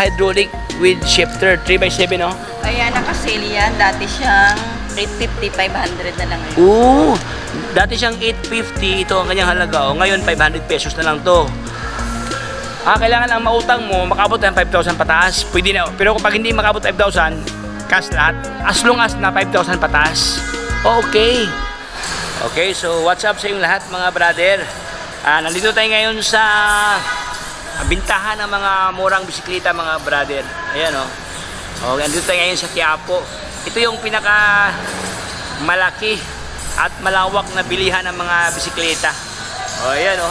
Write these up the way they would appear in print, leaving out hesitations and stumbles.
hydraulic with shifter, 3x7, no? Ayan, naka-sale yan. Dati siyang 850, 500 na lang ngayon. Oo, dati siyang 850, ito ang kanyang halaga. O, ngayon, 500 pesos na lang to. Kailangan lang mautang mo, makabot ng 5,000 pataas. Pwede na. Pero kapag hindi makabot 5,000, cash lahat. As long as na 5,000 pataas. Okay. Okay, so what's up sa inyong lahat mga brother? Nandito tayo ngayon sa bintahan ng mga murang bisikleta mga brother. Ayan o. Okay, nandito tayo ngayon sa Quiapo. Ito yung pinaka malaki at malawak na bilihan ng mga bisikleta. O, ayan o.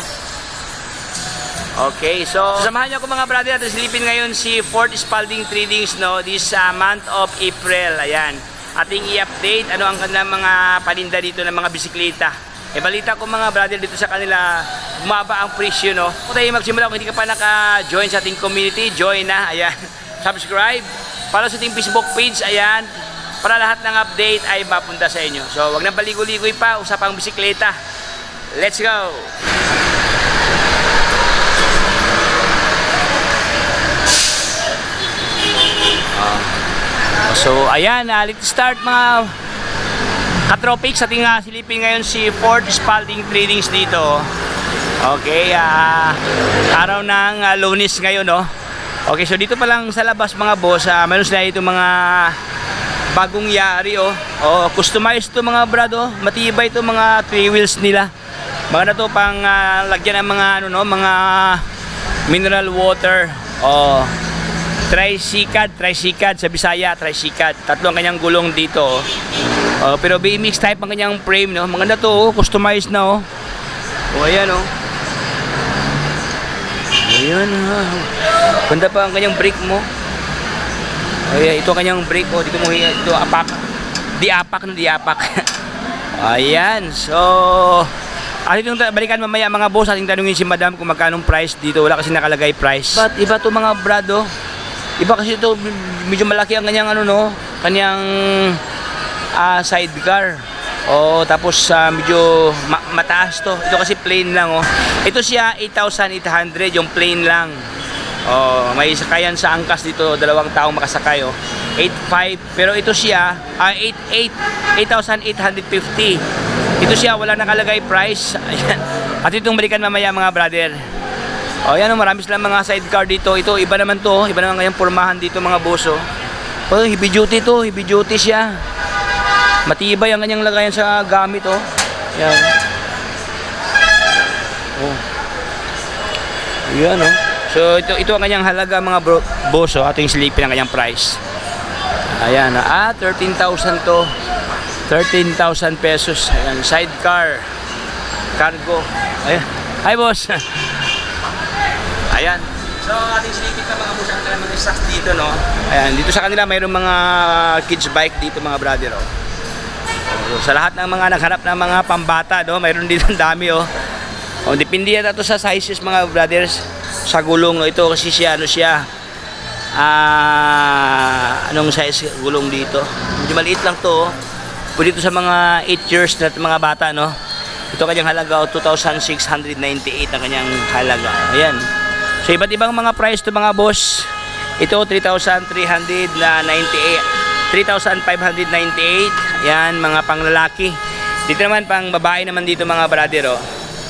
Okay, so samahan niyo ako mga brother at silipin ngayon si Fort Spalding Tradings, no, this month of April. Ayan, ating i-update ano ang kanilang mga paninda dito ng mga bisikleta. Balita ko mga brother dito sa kanila bumaba ang presyo, no. Kung tayo magsimula, kung hindi ka pa naka-join sa ating community, join na. Ayan, subscribe para sa ating Facebook page. Ayan, para lahat ng update ay mapunta sa inyo. So wag nang paligoy-ligoy pa, usapang bisikleta. Let's go. So ayan, let's start mga katropics. Ating silipin ngayon si Fort Spalding Tradings dito. Okay, araw ng Lunes ngayon, no. Okay, so dito pa lang sa labas mga boss, meron sila ito mga bagong yari, customized to mga brado. Matibay ito mga 3 wheels nila. Mga na to pang lagyan ng mga mga mineral water. Tricycad sa Bisaya, tricycad. Tatlong kanyang gulong dito. Pero BMX type ang kanyang frame, no. Maganda to, customized na, ayan, ayan, ganda pa ang kanyang brake mo. Ayan, ito ang kanyang brake, dito mo, ito apak. Di apak. Ayan, so ating balikan mamaya mga boss, ating tanungin si madam kung magkanong price dito. Wala kasi nakalagay price. But iba to mga brado. Iba kasi ito, medyo malaki ang kanyang kanyang sidecar. Tapos medyo mataas to. Ito kasi plain lang, Ito siya 8,800 yung plain lang. May sakayan sa angkas dito, 2 taong makasakay, 8,500. Pero ito siya 8,850. Ito siya, wala nakalagay price. Ayan. At itong balikan mamaya mga brother. Yan, marami silang mga sidecar dito. Ito, iba naman to. Iba naman kayang pormahan dito mga boso. Heavy duty to. Heavy duty siya. Matibay ang kanyang lagayan sa gamit, Yan. Yan, So, ito ang kanyang halaga mga boso. Ating silipin ang kanyang price. Ayan, 13,000 to. 13,000 pesos. Ayan, sidecar. Cargo. Ayan. Hi, boss. Ayan. So, ating silipin na mga boss ang kanilang mga stocks dito, no? Ayan, dito sa kanila mayroong mga kids bike dito mga brother, So, sa lahat ng mga naghanap ng mga pambata, mayroon dito ang dami, depende yan ito sa sizes mga brothers. Sa gulong, ito kasi siya, anong size gulong dito? Medyo maliit lang to, Pwede ito sa mga 8 years na mga bata, Ito kanyang halaga, 2,698 ang kanyang halaga. Ayan. So iba't ibang mga price to mga boss. Ito 3,398, 3,598. Ayan, mga panglalaki. Dito naman pang babae naman dito mga brother,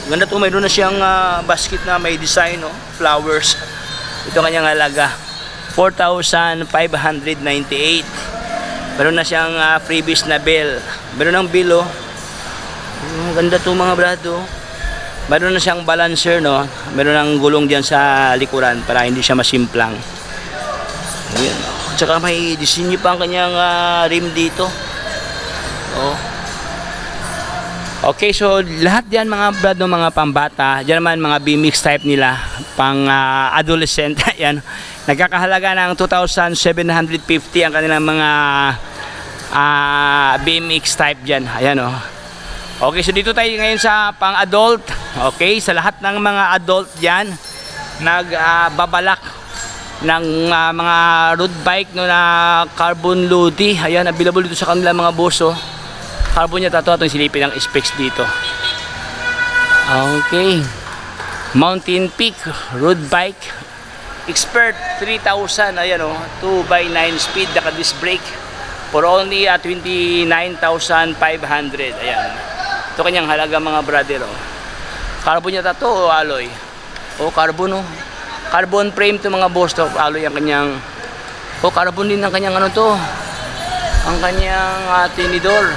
Ganda to, mayroon na siyang basket na may design, flowers. Ito kanyang halaga, 4,598. Meron na siyang freebies na bell. Meron ng bill, ganda to mga brado. Meron na siyang balancer, Meron ng gulong diyan sa likuran para hindi siya masimplang. Ayan. Tsaka may disenyo pa ang kanyang rim dito. Okay, so lahat diyan mga brado, mga pambata. Diyan naman mga BMX type nila, pang adolescent. Ayan. Nagkakahalaga ng 2,750 ang kanilang mga BMX type diyan. Ayan, Okay, so dito tayo ngayon sa pang-adult. Okay, sa lahat ng mga adult diyan nagbabalak ng mga road bike na carbon loady. Ayan, available dito sa kanila mga boss, Carbon niya, itong silipin ng specs dito. Okay, Mountain Peak road bike. Expert 3,000, ayan o, 2x9 speed, naka-disc brake for only 29,500. Ayan. Ito kanyang halaga mga brother o. Carbon yata to o alloy? O carbon o. Carbon frame to mga boss to. Alloy ang kanyang, o carbon din ang kanyang ano to. Ang kanyang tinidor.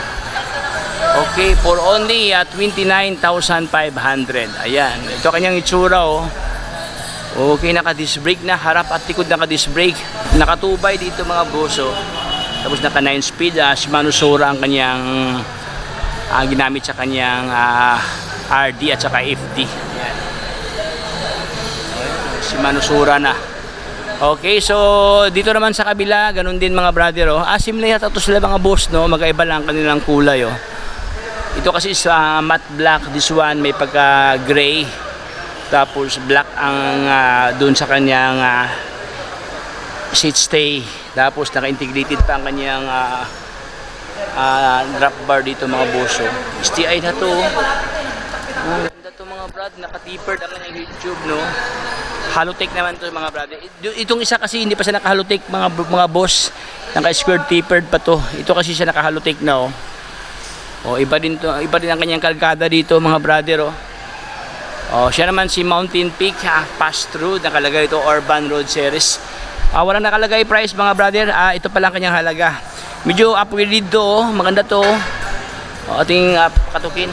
Okay, for only 29,500. Ayan. Ito kanyang itsura o. Okay, naka-disc brake na. Harap at likod naka-disc brake. Nakatubay dito mga boss o. Tapos naka 9 speed, Shimano Sora ang kanyang ginamit sa kanyang RD at saka FD. Ayan. Shimano Sora na. Okay, so dito naman sa kabila, ganun din mga brother. Similar yata ito sila mga boss, no? Magkaiba lang kanilang kulay. Ito kasi sa matte black, this one may pagka gray. Tapos black ang doon sa kanyang seat stay. Tapos naka-integrated pa ang kanyang drop bar dito mga boso. STI na to. Ganda to mga brad, naka-tapered ang kanyang YouTube, no. Halotech naman to mga brad. Itong isa kasi hindi pa siya naka-halotech mga boss. Naka-square tapered pa to. Ito kasi siya naka-halotech na iba din to, iba din ang kanyang kalkada dito mga brother. Siya naman si Mountain Peak pass through, nakalagay ito Urban Road Series. Walang nakalagay price mga brother. Ito pa lang kanyang halaga. Medyo upgraded to, maganda to. Ating katukin.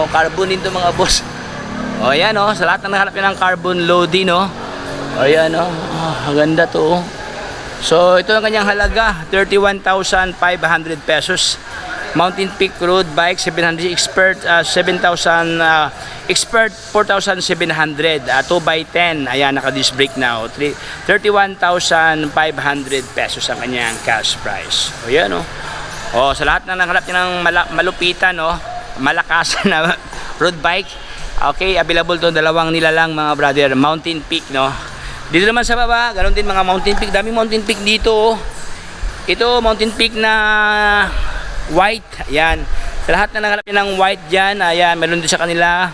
Carbon din to mga boss. Ayan sa lahat ng nahanap yan ng carbon loading ayan maganda to. So ito ang kanyang halaga, 31,500 pesos. Mountain Peak Road Bike 700 Expert 7,000 Expert 4,700 2x10. Ayan, naka-disc brake na 31,500 pesos ang kanyang cash price. Ayan sa lahat ng nangharap niya ng malupitan malakasan na road bike. Okay, available to dalawang nilalang mga brother. Mountain Peak Dito naman sa baba, ganoon din mga Mountain Peak. Daming Mountain Peak dito. Ito Mountain Peak na white. Ayan. Sa lahat na nangalap niya ng white dyan, ayan, meron din sa kanila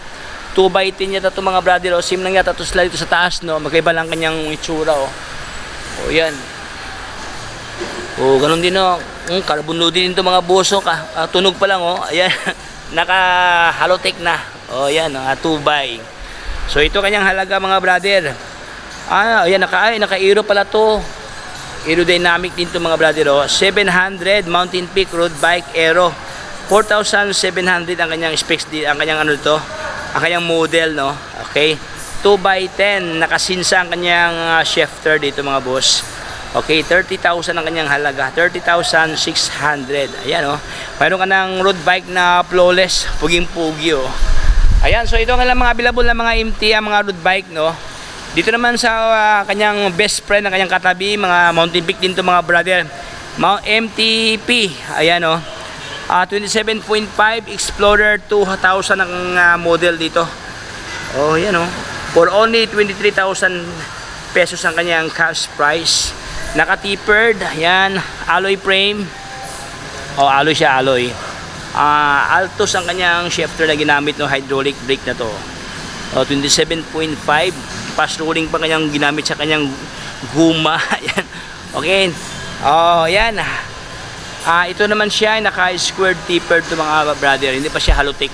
2x10 yata ito mga brother. Sim lang yata ito sila dito sa taas. Magkaiba lang kanyang itsura. Ayan. Ganun din carbon loading din ito mga boso. Tunog pa lang ayan. Naka halotech na. Ayan 2x. So ito kanyang halaga mga brother. Ayan, naka-aero pala to. Aerodynamic din to mga brother 700 Mountain Peak Road Bike Aero 4,700 ang kanyang specs, ang kanyang ang kanyang model okay, 2x10 nakasinsa ang kanyang shifter dito mga boss. Okay, 30,000 ang kanyang halaga, 30,600. Ayan mayroon ka ng road bike na flawless, puging-pugi Ayan, so ito ang mga available na mga MT mga road bike Dito naman sa kanyang best friend, ang kanyang katabi, mga Mountain Peak din to mga brother. MTP, ayan 27.5 Explorer 2000 ang model dito. Ayan for only 23,000 pesos ang kanyang cash price. Naka-tapered, ayan, alloy frame. Alloy siya, alloy. Altos ang kanyang shifter na ginamit hydraulic brake na to. 27.5 fast rolling pa kanyang ginamit sa kanyang guma. Ayan. Okay. Ayan. Ito naman siya naka-squared tapered to mga brother. Hindi pa siya halotech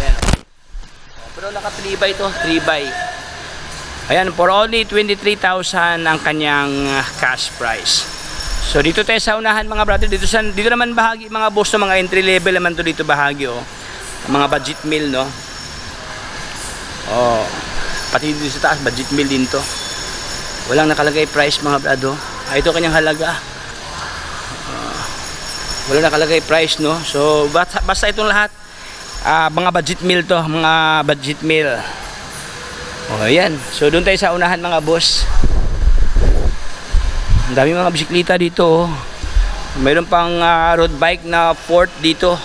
Ayan. Pero naka 3x to, 3x. Ayan, for only 23,000 ang kanyang cash price. So dito tayo sa unahan mga brother. Dito naman bahagi mga boss mga entry level naman to dito bahagi mga budget meal pati dito sa taas budget meal din to. Walang nakalagay price mga brado. Ito kanyang halaga. Walang nakalagay price So basta itong lahat mga budget meal to, mga budget meal. Ayan. So doon tayo sa unahan mga boss. Ang dami mga bisikleta dito Mayroon pang road bike na Ford dito.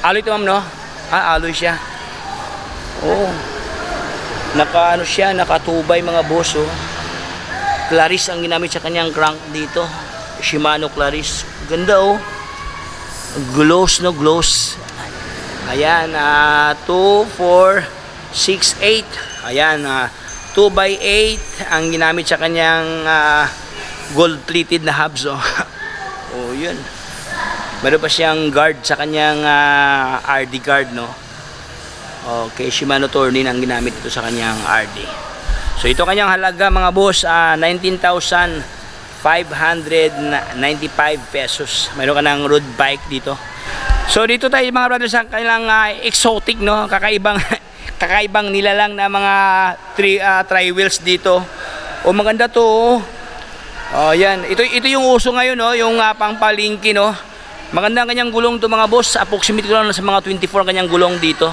Alloy to ma'am alloy siya. Siya, nakatubay mga boss Claris ang ginamit sa kanyang crank dito. Shimano Claris. Ganda Gloss gloss. Ayan 2, 4, 6, 8. Ayan 2x8 ang ginamit sa kanyang gold-plated na hubs. Oh. Oh, yun. Meron pa siyang guard sa kanyang RD guard, no? Okay, Shimano Tournin ang ginamit ito sa kanyang RD. So ito kanyang halaga mga boss, 19,595 pesos. Meron ka ng road bike dito. So dito tayo mga brothers sa kanilang exotic, no? Kakaibang nilalang na mga tri-wheels dito. O maganda to. Oh, yan. Ito yung uso ngayon, no? Yung pangpalingki, no? Maganda ang kanyang gulong to mga boss. Approximate ko lang sa mga 24 kanyang gulong dito.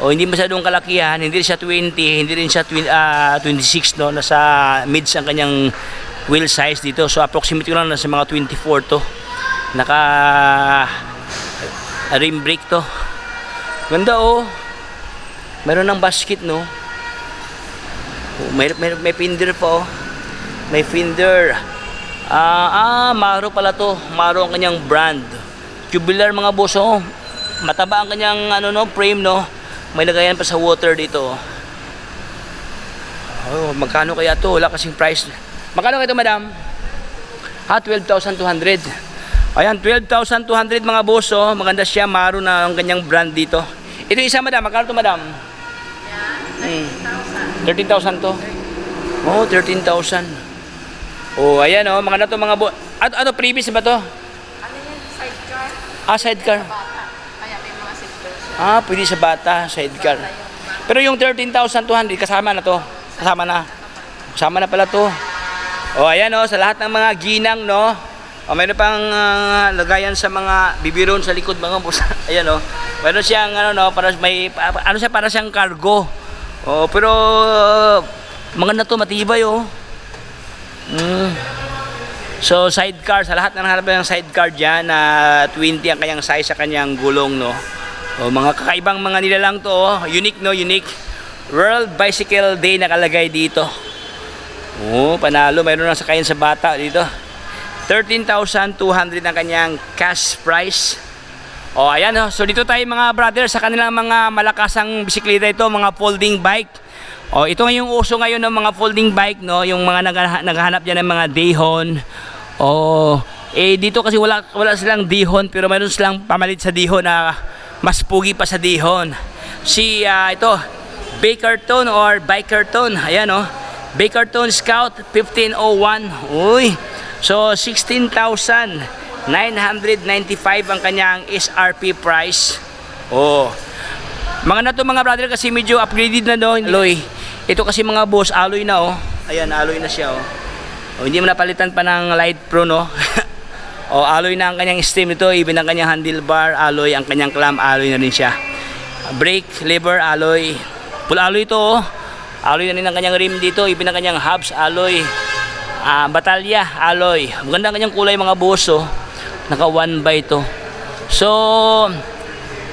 O hindi masyadong kalakihan, hindi rin siya 20, hindi rin siya 26, no? Nasa mids ang kanyang wheel size dito. So approximate ko lang nasa mga 24 to. Naka rim brake to. Ganda oh. Meron ng basket, no? May fender pa oh. May fender. Maro pala to. Maro ang kanyang brand. Tubular mga boss oh. Mataba ang kanyang frame, no? May lagayan pa sa water dito. Oh, magkano kaya to? Wala kasing price. Magkano kaya ito, madam? 12,200. Ayan, 12,200 mga boss, oh. Maganda siya, maro na ang kanyang brand dito. Ito isa, madam. Magkano to, madam? 13,000 to. Oh, 13,000. Oh, ayan oh, maganda to mga boss. Ano previous ba to? Ano yan? Sidecar? Sidecar. Kaya may mga seatbelt siya. Pwede sa bata, sidecar. Pero yung 13,200 kasama na to. Kasama na pala to. O ayan o, sa lahat ng mga ginang, no. O mayroon pang lagayan sa mga bibiron sa likod mga boss. Ayan o. Mayroon siyang para may para siyang cargo. O pero maganda to, matibay o. So sidecar, sa lahat ng hanap ng sidecar diyan na 20 ang kanyang size sa kanyang gulong, no. O mga kakaibang mga nilalang to, oh. Unique, no, unique. World Bicycle Day nakalagay dito. Oh, panalo, mayroon na sakayan sa bata dito. 13,200 ang kanyang cash price. O ayan oh. So dito tayo mga brother sa kanilang mga malakasang bisikleta ito, mga folding bike. O ito nga yung uso ngayon ng mga folding bike, no, yung mga naghahanap diyan ng mga dehon. O dito kasi wala silang dehon, pero mayroon silang pamalit sa dehon na mas pugi pa sa dehon. Si ito Bakerton or Bikerton. Ayan oh. Bakerton Scout 1501. Uy. So 16,995 ang kanyang SRP price. Oh. Mga na to mga brother kasi medyo upgraded na do, alloy. Ito kasi mga boss, alloy na oh. Ayan, alloy na siya oh. Oh, hindi mo napalitan pa ng Light Pro, no. Oh, alloy na ang kanyang stem nito, even ang kanyang handlebar alloy, ang kanyang clamp alloy na rin siya. Brake lever alloy. Full alloy ito oh. Alloy na rin ang kanyang rim dito, even ang kanyang hubs alloy. Batalya alloy. Maganda ang kanyang kulay mga boss oh. Naka 1 by to. So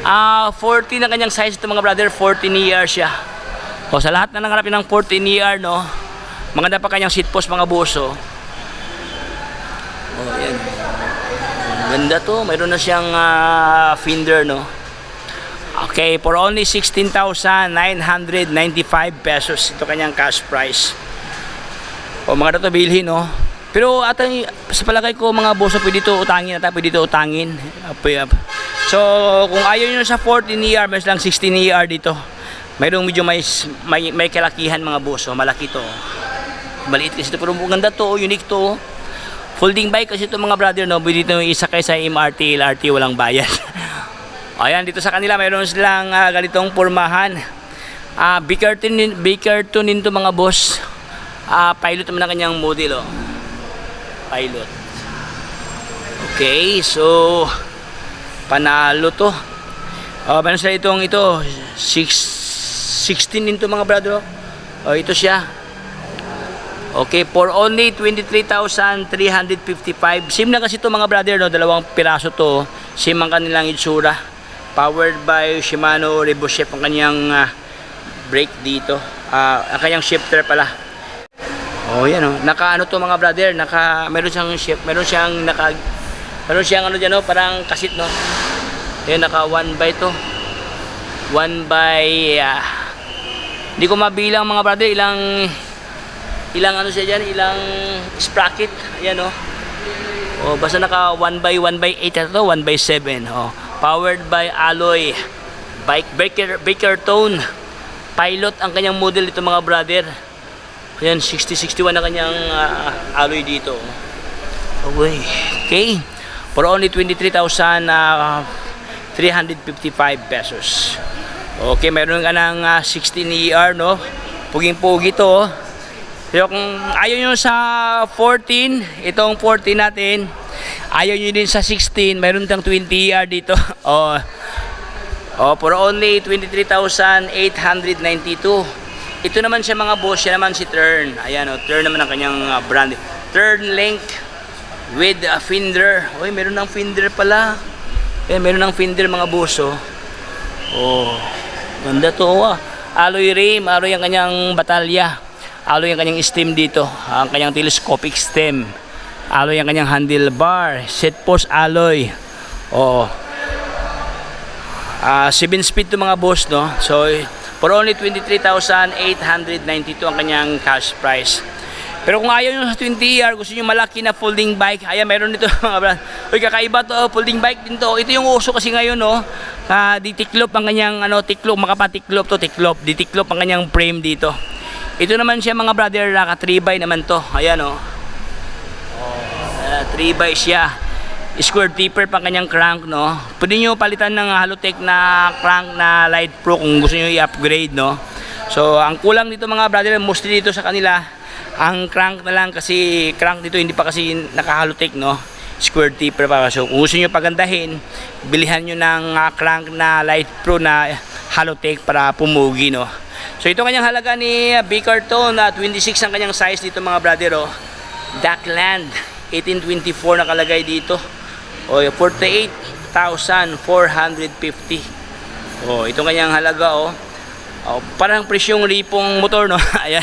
14 ang kanyang size ito mga brother, 14 years siya. O sa lahat na nangarapin ng 14 year, no. Maganda pa kanyang seat post mga boss oh. Oh, yan. Ganda to, mayroon na siyang fender, no. Okay, for only 16,995 pesos ito kanyang cash price. O mga to bilhin, no. Pero sa palagay ko mga boss, pwede ito utangin So kung ayaw nyo sa 14 ER, mas lang 16 ER dito. Mayroong medyo may kalakihan mga boss, oh. Malaki to. Maliit kasi ito, pero maganda to, unique to. Folding bike kasi ito mga brother, no. Pwede ito isa kay sa MRT, LRT, walang bayad. Ayan, dito sa kanila mayroon silang ganitong pormahan. Bakerton din to mga boss. Pilot naman ang kanyang model, oh. Pilot. Okay, so panalo to. Meron sila ito 16 din to mga brother. Ito siya. Okay, for only 23,355. Same na kasi to mga brother, no, dalawang piraso to. Same ang kanilang itsura. Powered by Shimano Revo Chef ang kanyang brake dito. Ang kanyang shifter pala. Oh, yan oh. Naka to mga brother, meron siyang shift, meron siyang diyan, no, parang kasit, no. Ayun, naka 1 by to. 1 by Hindi ko mabilang mga brother, ilang ano siya dyan, ilang sprocket. Ayan oh. Oh, basta naka 1x8 ito, 1x7. Oh. Powered by alloy. Bike breaker tone. Pilot ang kanyang model dito mga brother. Ayan, 6061 na kanyang alloy dito. Okay. Okay. For only 23,355 pesos. Okay, meron ka ng 16ER, no? Puging-pugi to. Pero kung ayaw nyo sa 14, itong 14 natin, ayaw nyo din sa 16, meron tang 20ER dito. Oh, for only 23,892. Ito naman siya mga boss, siya naman si Tern. Ayan, oh, Tern naman ang kanyang brand. Tern Link with a fender. Oy, meron ng fender pala. Eh, meron ng fender mga boss, oh. Oh, ganda to, ah. Alloy rim, alloy ang kanyang batalya. Alloy ang kanyang stem dito, ang kanyang telescopic stem. Alloy ang kanyang handlebar, set post alloy. Oh. 7 speed to mga boss, no. So for only 23,892 ang kanyang cash price. Pero kung ayaw nyo sa 20ER, gusto nyo malaki na folding bike, ayan, meron dito mga brand. Uy, kakaiba to, folding bike din to. Ito yung uso kasi ngayon, no. Di tiklop ang kanyang, tiklop, makapatiklop to, tiklop. Di tiklop ang kanyang frame dito. Ito naman siya mga brother, naka 3x naman to. Ayan, oh. 3x siya. Square tipper pang kanyang crank, no. Pwede nyo palitan ng Halotech na crank na Light Pro kung gusto nyo i-upgrade, no. So, ang kulang dito mga brother, mostly dito sa kanila, ang crank na lang kasi crank dito hindi pa kasi naka-Halotech, no. Square tipper pa. So, kung gusto nyo pagandahin, bilihan nyo ng crank na Light Pro na Halotech para pumugi, no. So, ito kanyang halaga ni B-Carton na 26 ang kanyang size dito mga brother, oh. Duckland 1824 nakalagay dito. O, 48,450. Oh, ito kanyang halaga, oh. Oh, parang presyong ripong motor, no. Ayan.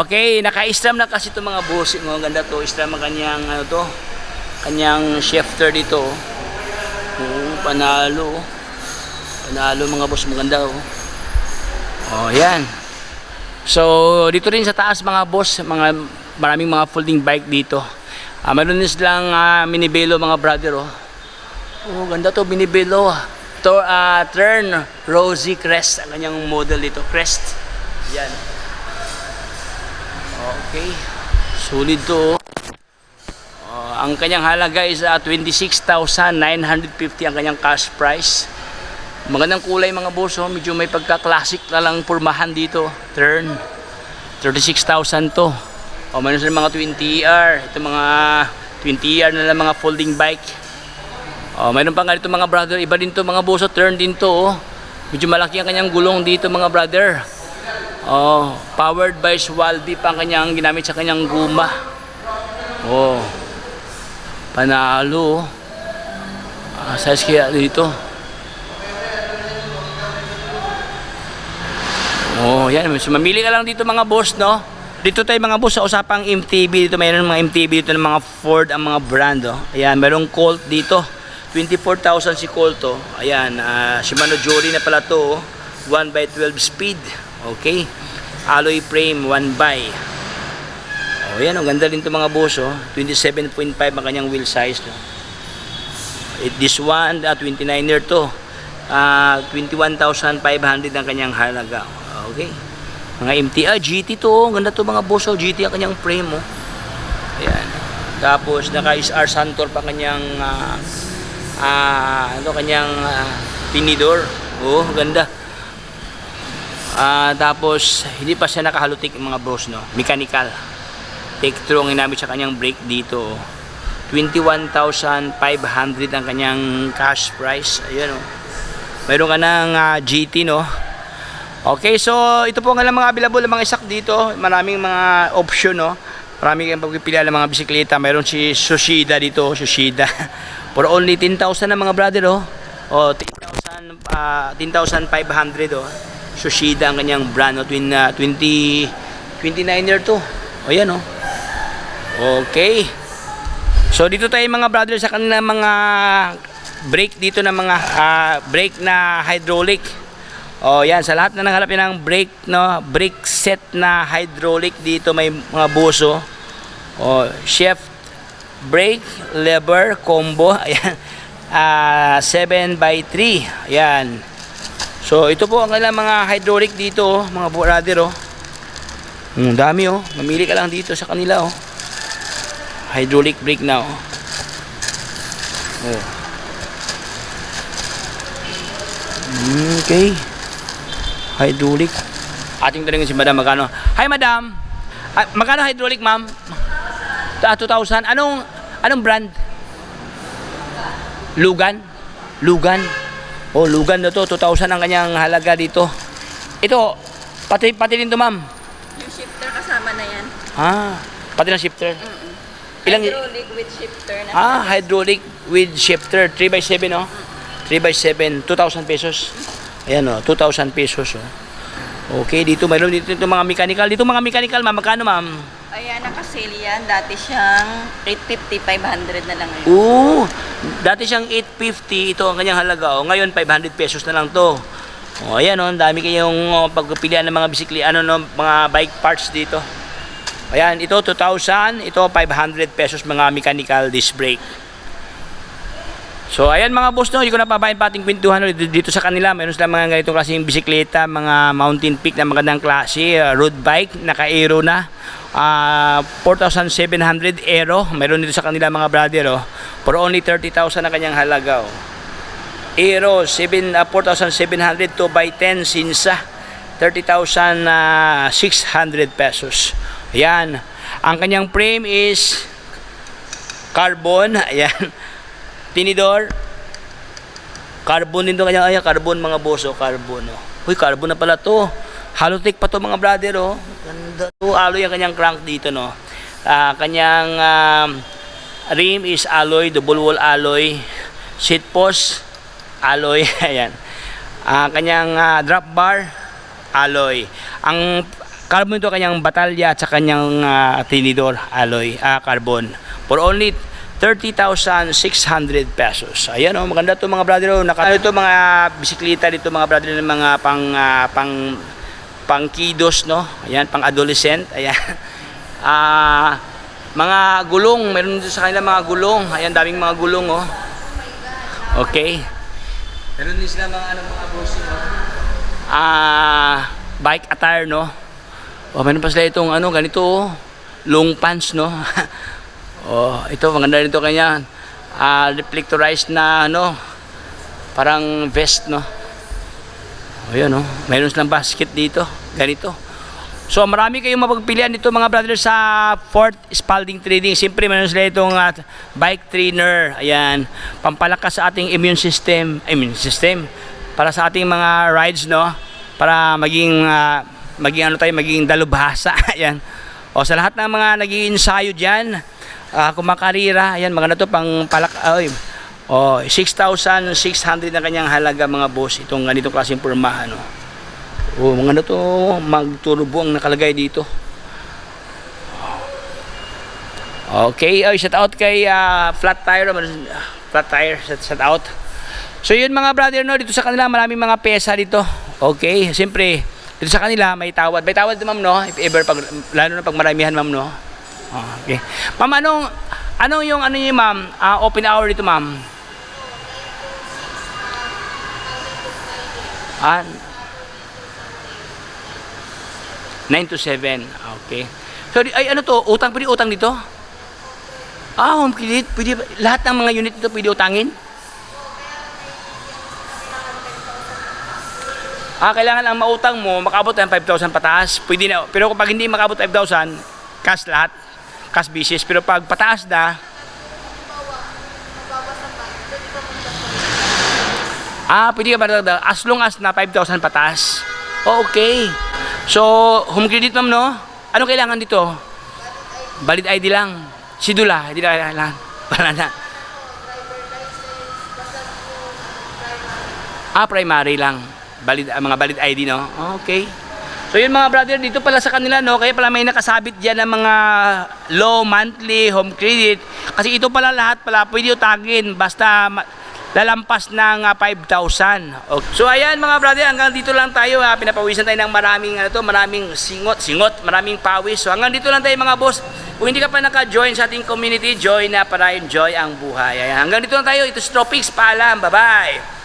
Okay, naka-stram na kasi itong mga boss. Ang ganda to, stram ang kanyang ano to, kanyang shifter dito, oh. Oh, panalo. Panalo mga boss, maganda, oh. Oh, yan. So, dito rin sa taas mga boss, maraming mga folding bike dito. Meron din silang minibelo mga brother, oh. Oh, ganda to, minibelo. Tern Rosy Crest ang kanyang model dito, Crest. Yan. Okay. Solid to, oh. Ang kanyang halaga is 26,950 ang kanyang cash price. Magandang kulay mga boss, oh. Medyo may pagka-classic na lang pormahan dito. Tern 36,000 to. O, mayroon sila mga 20ER. Ito mga 20ER na lang mga folding bike. O, mayroon pa nga dito mga brother. Iba din to mga boss. Turn din to, oh. Medyo malaki ang kanyang gulong dito mga brother. O, powered by Schwalbe pa ang kanyang ginamit sa kanyang guma. O, panalo, oh. Size kaya dito. O, yan. So, mamili ka lang dito mga boss, no? Dito tayo mga boss sa usapang MTB. Dito mayroon mga MTB dito ng mga Ford ang mga brand, oh. Ayan, mayroong Colt dito. 24,000 si Colt, oh. Ayan, Shimano Jory na pala to, oh. 1x12 speed. Okay. Alloy frame 1x. Oh, ayan, oh, ganda rin to mga boss, oh. 27.5 ang kanyang wheel size, no. This one, 29er to. 21,500 ang kanyang halaga. Okay. Mga MTI, GT to, oh. Ganda to mga boss, oh. GT ang kanyang frame, oh. Ayan. Tapos naka-SR Santor pa kanyang kanyang tinidor. Oh, ganda. Tapos hindi pa siya naka-Halotech mga boss, no. Mechanical. Tektro ang ginamit sa kanyang brake dito, oh. 21,500 ang kanyang cash price. Ayan, oh. Mayroon ka ng GT, no. Okay, so ito po nga lang mga available ng mga isak dito. Maraming mga option, no. Marami kayong pagpipilian ng mga bisikleta. Mayroon si Sushida dito, Sushida. For only 10,000 na mga brother, oh. Oh, 10,500, oh. Sushida ang kanyang brand, oh. 29er to. Oh, yan, oh. Okay. So dito tayo mga brother sa kanilang mga brake dito na mga brake na hydraulic. Oh, yan sa lahat na nanghalap yan ng brake, no, brake set na hydraulic dito may mga buso. Oh, shift brake, lever, combo. Ayan. 7x3. Ayan. So, ito po ang kailang mga hydraulic dito, oh, mga brother, oh. Dami, oh. Mamili ka lang dito sa kanila, oh. Hydraulic brake na, oh. Oh. Okay. Hydraulic. Ating tanongin si Madam magkano. Hi Madam. Magkano hydraulic, ma'am? 2,000. Anong brand? Lugan. Lugan. Oh, Lugan na to. 2,000 ang kanyang halaga dito. Ito, pati din to, ma'am. Yung shifter kasama na yan. Pati ng shifter. Ilang Hydraulic with shifter na. Hydraulic with shifter. 3x7, no? 3x7, 2,000 pesos. Ayan, oh, 2,000 pesos, oh. Okay, dito mayroon dito mga mechanical. Dito mga mechanical, ma'am, magkano, ma'am? Ayan, nakasale yan. Dati siyang 850, 500 na lang ngayon. Oo, dati siyang 850, ito ang kanyang halaga, oh. Ngayon 500 pesos na lang to. Oh, ayan, oh, dami kayong pagpipilian ng mga bisikli, mga bike parts dito. Ayan, ito 2,000, ito 500 pesos mga mechanical disc brake. So ayan mga boss, no, hindi ko na pabayan pating kwentuhan dito sa kanila. Mayroon sila mga ganitong klaseng bisikleta, mga mountain peak na magandang klase, road bike, naka-aero na. 4,700 aero. Mayroon dito sa kanila mga brother, oh. For only 30,000 na kanyang halaga, oh. Aero 4,700 2x10 Sinsa 30,600 pesos. Ayan. Ang kanyang frame is carbon. Ayan. Tinidor, carbon din to kanya, ay carbon mga boso, carbon, oh. Uy, carbon na pala to. Halotech pa to mga brother, oh. Ganda to. Alloy ang kanyang crank dito, no. Kanyang rim is alloy, double wall alloy. Seat post alloy. Ayan. Kanyang drop bar alloy. Ang carbon to kanyang batalya at sa kanyang tinidor alloy, carbon. For only 30,600 pesos. Ayan, oh, maganda to mga brother, oh. Ito mga bisikleta dito mga brother ng mga pang kiddos, no. Ayan, pang adolescent. Ayan. Mga gulong, meron dito sa kanila mga gulong. Ayan, daming mga gulong, oh. Okay. Meron din sila mga mga bossing, no. Bike attire, no. Oh, meron pa sila itong ganito, oh. Long pants, no. Oh, ito maganda nito kanya. Reflectorized na parang vest, no. Ayun, oh. Mayroon silang basket dito, ganito. So marami kayong mapagpilian dito mga brother sa Fort Spalding Trading. Siyempre mayroon sila itong bike trainer. Ayan, pampalakas sa ating immune system para sa ating mga rides, no. Para maging maging dalubhasa. Ayan. O sa lahat ng mga nag-iensayo diyan, kumakarira, ayan, maganda to pang palak, 6,600 na kanyang halaga mga boss, itong ganitong klaseng pormahan, no. Maganda to, magturbo ang nakalagay dito. Okay, shout out kay Flat Tire, shout out. So yun mga brother, no, dito sa kanila maraming mga pesa dito. Okay, siyempre dito sa kanila may tawad ma'am, no, if ever lalo na pag maramihan, ma'am, no. Okay. Ma'am, anong yung niyo, ma'am? Open hour dito, ma'am? 9 to 7. Okay. So, utang, pwede utang dito? Home credit, pwede, lahat ng mga unit dito pwede utangin? Kailangan ang mautang mo, makaabot ng 5,000 pataas. Pwede na, pero kapag hindi makaabot 5,000, cash lahat. Cash basis, pero pag pataas na, pwede ka ba as long as na 5,000 pataas. Okay. So, home credit, ma'am, no? Ano kailangan dito? Valid ID lang. Sidula, hindi na kailangan. Wala na. Primary lang. Mga valid ID, no? Okay. So yun mga brother, dito pala sa kanila, no, kaya pala may nakasabit diyan ng mga low monthly home credit. Kasi ito pala lahat pala pwede utangin basta lalampas ng 5,000. Okay. So ayan mga brother, hanggang dito lang tayo. Pinapawisan tayo ng maraming singot, maraming pawis. So hanggang dito lang tayo mga boss. Kung hindi ka pa naka-join sa ating community, join na para enjoy ang buhay. Ayan, hanggang dito lang tayo. Ito si Tropics. Paalam. Bye-bye.